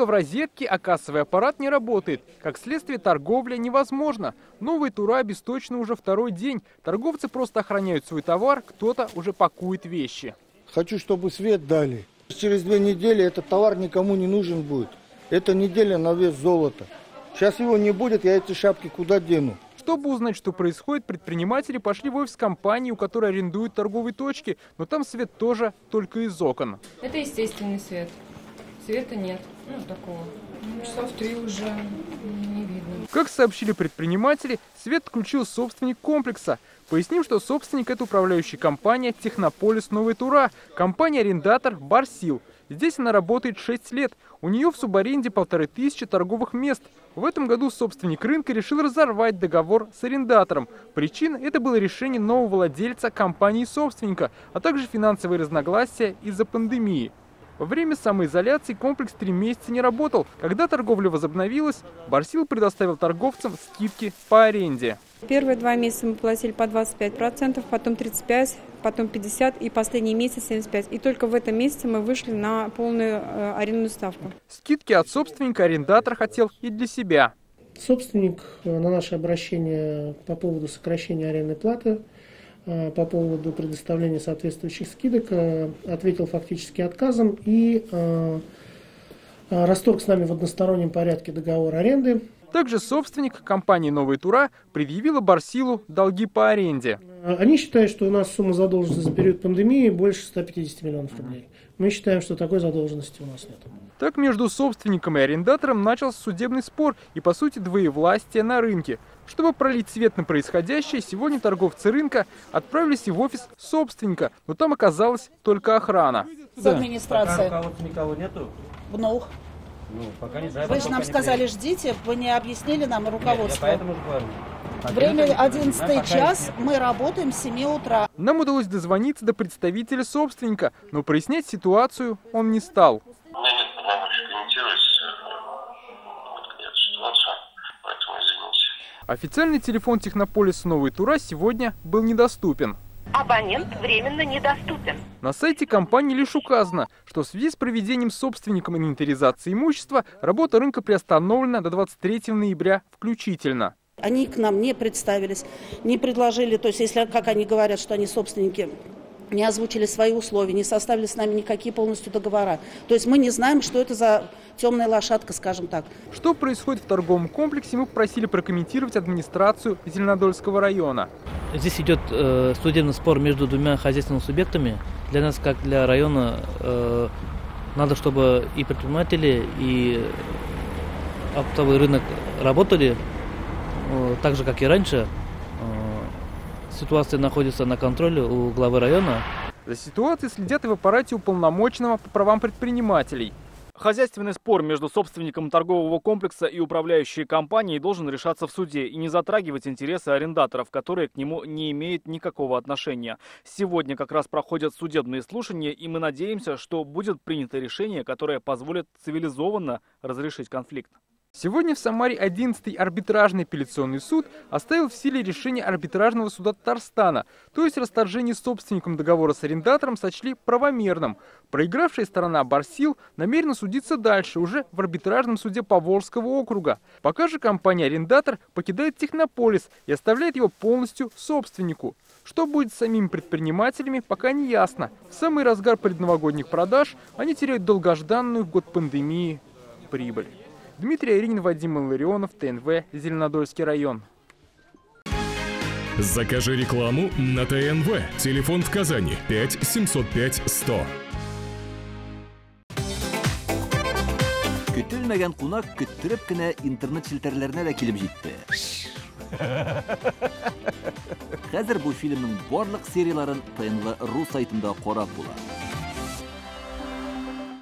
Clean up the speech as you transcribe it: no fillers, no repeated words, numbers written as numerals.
Только в розетке, а кассовый аппарат не работает. Как следствие, торговля невозможна. Новые тура обесточены уже второй день. Торговцы просто охраняют свой товар, кто-то уже пакует вещи. Хочу, чтобы свет дали. Через 2 недели этот товар никому не нужен будет. Это неделя на вес золота. Сейчас его не будет, я эти шапки куда дену? Чтобы узнать, что происходит, предприниматели пошли в офис компании, у которой арендуют торговые точки, но там свет тоже только из окон. Это естественный свет. Света нет. Такого. Часов 3 уже не видно. Как сообщили предприниматели, свет включил собственник комплекса. Поясним, что собственник – это управляющая компания «Технополис Новая Тура», компания-арендатор «Барсил». Здесь она работает 6 лет. У нее в субаренде 1500 торговых мест. В этом году собственник рынка решил разорвать договор с арендатором. Причина – это было решение нового владельца компании-собственника, а также финансовые разногласия из-за пандемии. Во время самоизоляции комплекс 3 месяца не работал. Когда торговля возобновилась, Барсил предоставил торговцам скидки по аренде. Первые 2 месяца мы платили по 25%, потом 35%, потом 50% и последний месяц 75%. И только в этом месяце мы вышли на полную арендную ставку. Скидки от собственника арендатор хотел и для себя. Собственник на наше обращение по поводу сокращения арендной платы, по поводу предоставления соответствующих скидок ответил фактически отказом и расторг с нами в одностороннем порядке договор аренды. Также собственник компании «Новая Тура» предъявила Барсилу долги по аренде. Они считают, что у нас сумма задолженности за период пандемии больше 150 миллионов рублей. Мы считаем, что такой задолженности у нас нет. Так между собственником и арендатором начался судебный спор и, по сути, двоевластие на рынке. Чтобы пролить свет на происходящее, сегодня торговцы рынка отправились и в офис собственника, но там оказалась только охрана. С администрацией. Пока никого нету? Новых. Пока не знаю, Вы же нам сказали, ждите, вы не объяснили нам руководство. Я поэтому говорю. Время 11 час, мы работаем с 7 утра. Нам удалось дозвониться до представителя собственника, но прояснять ситуацию он не стал. У меня нет полномочий комментировать эту ситуацию, поэтому извините. Официальный телефон Технополиса Новая Тура сегодня был недоступен. Абонент временно недоступен. На сайте компании лишь указано, что в связи с проведением собственником инвентаризации имущества работа рынка приостановлена до 23 ноября включительно. Они к нам не представились, не предложили, то есть если, как они говорят, что они собственники, не озвучили свои условия, не составили с нами никакие полностью договора. То есть мы не знаем, что это за темная лошадка, скажем так. Что происходит в торговом комплексе, мы попросили прокомментировать администрацию Зеленодольского района. Здесь идет судебный спор между 2 хозяйственными субъектами. Для нас, как для района, надо, чтобы и предприниматели, и оптовый рынок работали так же, как и раньше. Ситуация находится на контроле у главы района. За ситуацией следят и в аппарате уполномоченного по правам предпринимателей. Хозяйственный спор между собственником торгового комплекса и управляющей компанией должен решаться в суде и не затрагивать интересы арендаторов, которые к нему не имеют никакого отношения. Сегодня как раз проходят судебные слушания, и мы надеемся, что будет принято решение, которое позволит цивилизованно разрешить конфликт. Сегодня в Самаре 11-й арбитражный апелляционный суд оставил в силе решение арбитражного суда Татарстана, то есть расторжение собственником договора с арендатором сочли правомерным. Проигравшая сторона Барсил намерена судиться дальше, уже в арбитражном суде Поволжского округа. Пока же компания-арендатор покидает Технополис и оставляет его полностью собственнику. Что будет с самими предпринимателями, пока не ясно. В самый разгар предновогодних продаж они теряют долгожданную в год пандемии прибыль. Дмитрий Аринин, Вадим Илларионов, ТНВ, Зеленодольский район. Закажи рекламу на ТНВ. Телефон в Казани 5 705 100. Көтелмәгән кунак көттөреп кенә интернет челтәрләренә дә килеп җитте. Хәзер бу фильмның барлык серияларын ТНВ.ру сайтында карап була.